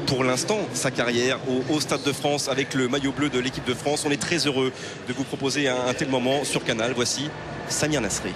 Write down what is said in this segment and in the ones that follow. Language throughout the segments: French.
Pour l'instant, sa carrière au Stade de France avec le maillot bleu de l'équipe de France. On est très heureux de vous proposer un tel moment sur Canal. Voici Samir Nasri.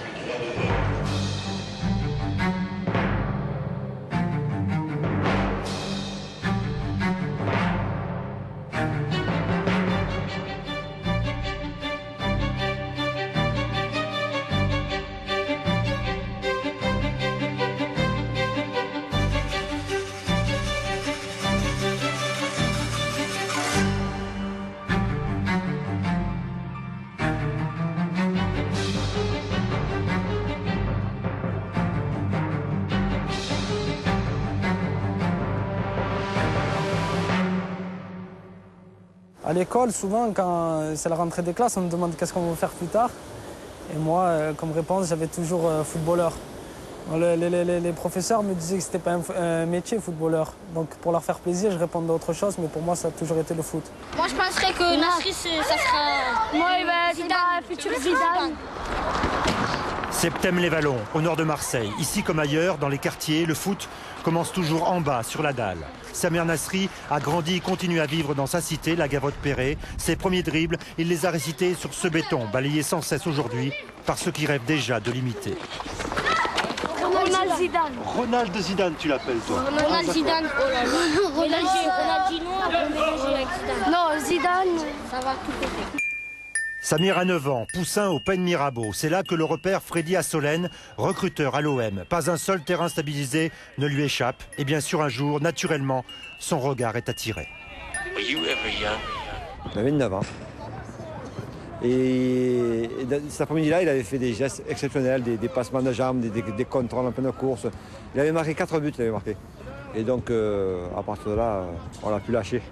À l'école, souvent, quand c'est la rentrée des classes, on me demande qu'est-ce qu'on va faire plus tard. Et moi, comme réponse, j'avais toujours footballeur. Les professeurs me disaient que ce n'était pas un métier, footballeur. Donc pour leur faire plaisir, je répondais à autre chose, mais pour moi, ça a toujours été le foot. Moi, je penserais que Nasri, ça sera... Moi, c'est pas futur Zidane. Septem-les-Vallons, au nord de Marseille. Ici comme ailleurs, dans les quartiers, le foot commence toujours en bas, sur la dalle. Samir Nasri a grandi et continue à vivre dans sa cité, la Gavotte-Perret. Ses premiers dribbles, il les a récités sur ce béton, balayé sans cesse aujourd'hui par ceux qui rêvent déjà de l'imiter. Ronald Zidane. Ronald Zidane, tu l'appelles toi? Ronald Zidane, oh là là. Ronaldinho, après mélanger avec Zidane. Non, Zidane. Ça va tout péter. Samir a 9 ans, poussin au Pen Mirabeau. C'est là que le repère Freddy Assolène, recruteur à l'OM. Pas un seul terrain stabilisé ne lui échappe. Et bien sûr, un jour, naturellement, son regard est attiré. Il avait 9 ans. Et cet après-midi-là, il avait fait des gestes exceptionnels, des passements de jambes, des contrôles en pleine course. Il avait marqué 4 buts, il avait marqué. Et donc, à partir de là, on l'a pu lâcher.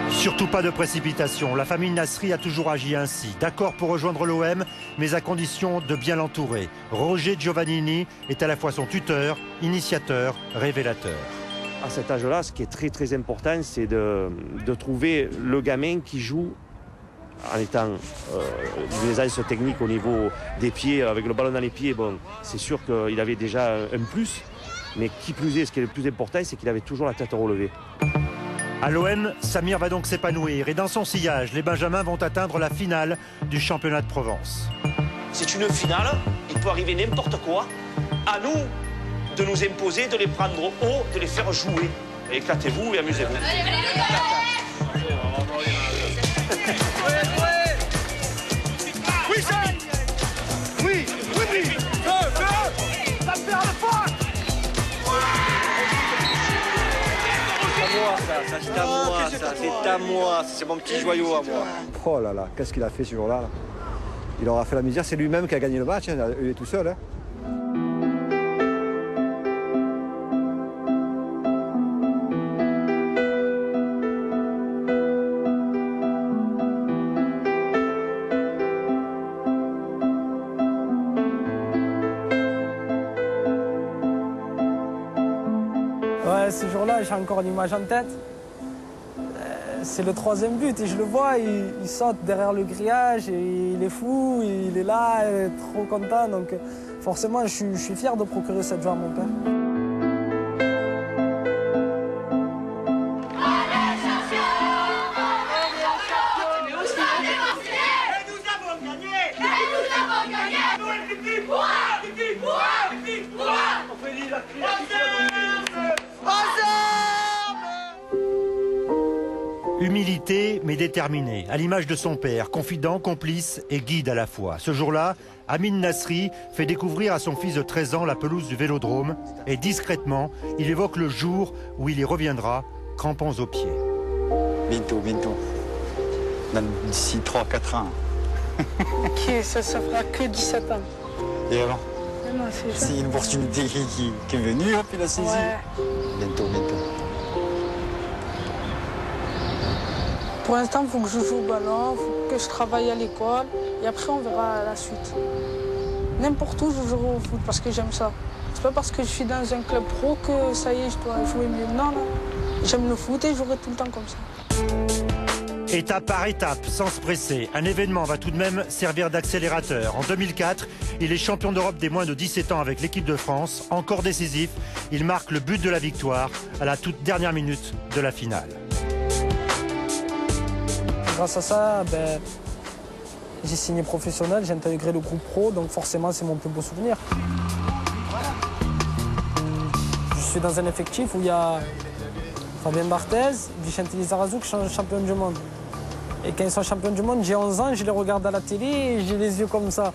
Surtout pas de précipitation. La famille Nasri a toujours agi ainsi. D'accord pour rejoindre l'OM, mais à condition de bien l'entourer. Roger Giovannini est à la fois son tuteur, initiateur, révélateur. À cet âge-là, ce qui est très très important, c'est de trouver le gamin qui joue en étant une aisance technique au niveau des pieds, avec le ballon dans les pieds. Bon, c'est sûr qu'il avait déjà un plus, mais qui plus est, ce qui est le plus important, c'est qu'il avait toujours la tête relevée. À l'OM, Samir va donc s'épanouir et dans son sillage, les Benjamins vont atteindre la finale du championnat de Provence. C'est une finale, il peut arriver n'importe quoi. À nous de nous imposer, de les prendre haut, de les faire jouer. Éclatez-vous et amusez-vous. Oui, C'est à moi, ça, c'est à moi, c'est mon petit joyau à moi. Oh là là, qu'est-ce qu'il a fait ce jour-là? Il aura fait la misère, c'est lui-même qui a gagné le match, hein, il est tout seul. Hein. Ouais, ce jour-là, j'ai encore l'image en tête. C'est le 3e but et je le vois, il saute derrière le grillage et il est fou, il est là, il est trop content. Donc forcément, je suis fier de procurer cette joie à mon père. Humilité mais déterminé, à l'image de son père, confident, complice et guide à la fois. Ce jour-là, Amin Nasri fait découvrir à son fils de 13 ans la pelouse du Vélodrome et discrètement, il évoque le jour où il y reviendra, crampons aux pieds. Bientôt. D'ici 3-4 ans. Ok, ça fera que 17 ans. Et avant? Non, c'est une opportunité qui est venue, hop, il a saisi. Ouais. Bientôt. Pour l'instant, il faut que je joue au ballon, il faut que je travaille à l'école et après on verra la suite. N'importe où je jouerai au foot parce que j'aime ça. C'est pas parce que je suis dans un club pro que ça y est, je dois jouer mieux. Non. J'aime le foot et je jouerai tout le temps comme ça. Étape par étape, sans se presser, un événement va tout de même servir d'accélérateur. En 2004, il est champion d'Europe des moins de 17 ans avec l'équipe de France. Encore décisif, il marque le but de la victoire à la toute dernière minute de la finale. Grâce à ça, j'ai signé professionnel, j'ai intégré le groupe pro, donc forcément c'est mon plus beau souvenir. Je suis dans un effectif où il y a Fabien Barthez, Vicente Lizarazu qui sont champions du monde. Et quand ils sont champions du monde, j'ai 11 ans, je les regarde à la télé et j'ai les yeux comme ça.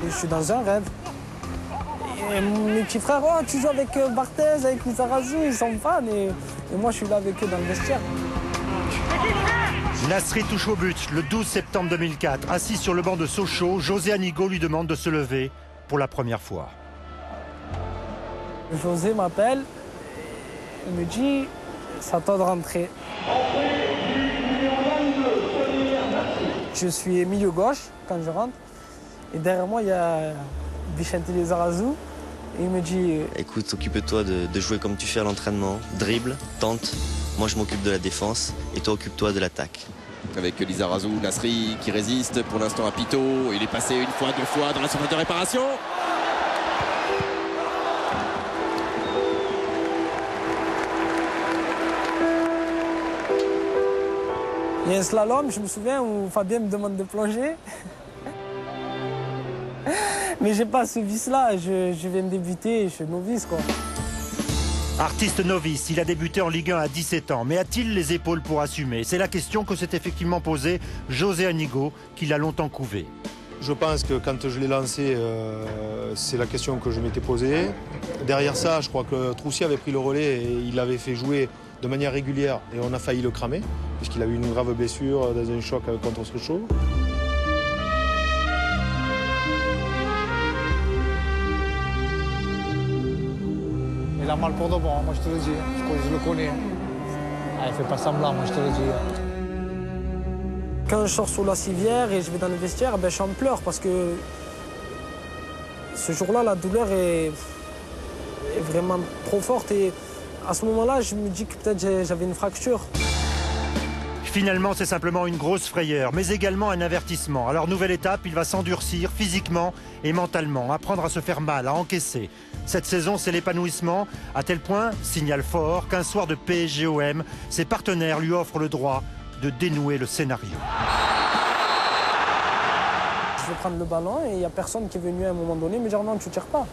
Et je suis dans un rêve. Et mes petits frères, oh, tu joues avec Barthez, avec Lizarazu, ils sont fans. Et moi, je suis là avec eux dans le vestiaire. Nasri touche au but le 12 septembre 2004. Assis sur le banc de Sochaux, José Anigo lui demande de se lever pour la première fois. José m'appelle, il me dit, c'est à toi de rentrer. Je suis milieu gauche quand je rentre. Et derrière moi, il y a Vicente Lizarazu. Et il me dit... Écoute, occupe-toi de jouer comme tu fais à l'entraînement. Dribble, tente. Moi, je m'occupe de la défense. Et toi, occupe-toi de l'attaque. Avec Lizarazu, Nasri qui résiste pour l'instant à Pito. Il est passé une fois, deux fois dans la surface de réparation. Il y a un slalom, je me souviens, où Fabien me demande de plonger. Mais j'ai pas ce vice-là, je viens de débuter, je suis novice, quoi. Artiste novice, il a débuté en Ligue 1 à 17 ans. Mais a-t-il les épaules pour assumer? C'est la question que s'est effectivement posée José Anigo, qui l'a longtemps couvé. Je pense que quand je l'ai lancé, c'est la question que je m'étais posée. Derrière ça, je crois que Troussier avait pris le relais et il l'avait fait jouer de manière régulière et on a failli le cramer, puisqu'il a eu une grave blessure dans un choc contre Sochaux. Il a mal pour de bon, moi je te le dis, je le connais. Ah, il fait pas semblant, moi je te le dis. Quand je sors sous la civière et je vais dans le vestiaire, je suis en pleurs parce que ce jour-là, la douleur est vraiment trop forte. Et à ce moment-là, je me dis que peut-être j'avais une fracture. Finalement, c'est simplement une grosse frayeur, mais également un avertissement. Alors, nouvelle étape, il va s'endurcir physiquement et mentalement, apprendre à se faire mal, à encaisser. Cette saison, c'est l'épanouissement, à tel point, signal fort, qu'un soir de PSG-OM, ses partenaires lui offrent le droit de dénouer le scénario. Je vais prendre le ballon et il n'y a personne qui est venu à un moment donné me dire non, tu ne tires pas.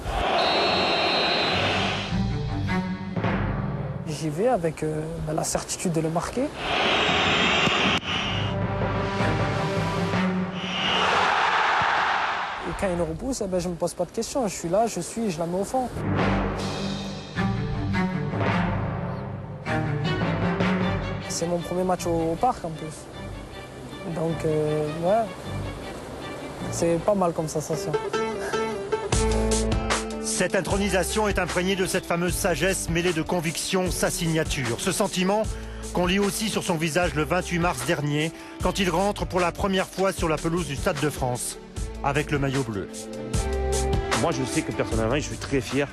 J'y vais avec la certitude de le marquer. Et quand il le repousse, je ne me pose pas de questions. Je suis là, je la mets au fond. C'est mon premier match au parc en plus. Donc, ouais, c'est pas mal comme sensation. Cette intronisation est imprégnée de cette fameuse sagesse mêlée de conviction, sa signature. Ce sentiment qu'on lit aussi sur son visage le 28 mars dernier, quand il rentre pour la première fois sur la pelouse du Stade de France, avec le maillot bleu. Moi, je sais que personnellement, je suis très fier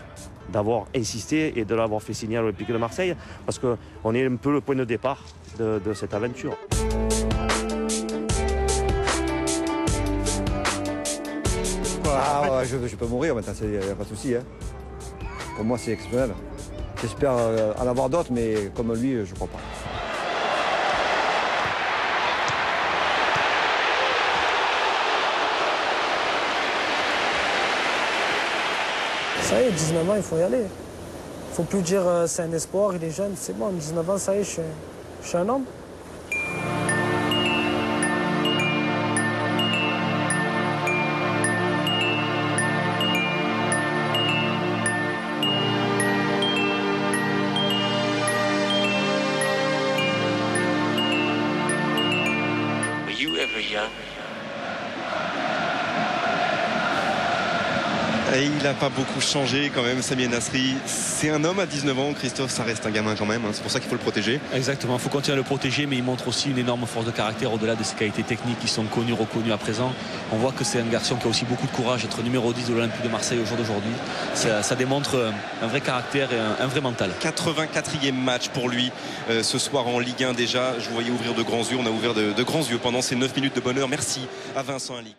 d'avoir insisté et de l'avoir fait signer à l'Olympique de Marseille, parce qu'on est un peu le point de départ de cette aventure. Ah ouais, je peux mourir maintenant, il n'y a pas de souci. Hein. Pour moi, c'est exceptionnel. J'espère en avoir d'autres, mais comme lui, je ne crois pas. Ça y est, 19 ans, il faut y aller. Il ne faut plus dire c'est un espoir, il est jeune, c'est bon. 19 ans, ça y est, je suis un homme. Et il n'a pas beaucoup changé quand même, Samir Nasri. C'est un homme à 19 ans, Christophe, ça reste un gamin quand même. C'est pour ça qu'il faut le protéger. Exactement, il faut continuer à le protéger, mais il montre aussi une énorme force de caractère au-delà de ses qualités techniques qui sont connues, reconnues à présent. On voit que c'est un garçon qui a aussi beaucoup de courage, être numéro 10 de l'Olympique de Marseille au jour d'aujourd'hui. Ça démontre un vrai caractère et un vrai mental. 84e match pour lui ce soir en Ligue 1 déjà. Je vous voyais ouvrir de grands yeux. On a ouvert de grands yeux pendant ces 9 minutes de bonheur. Merci à Vincent Alix.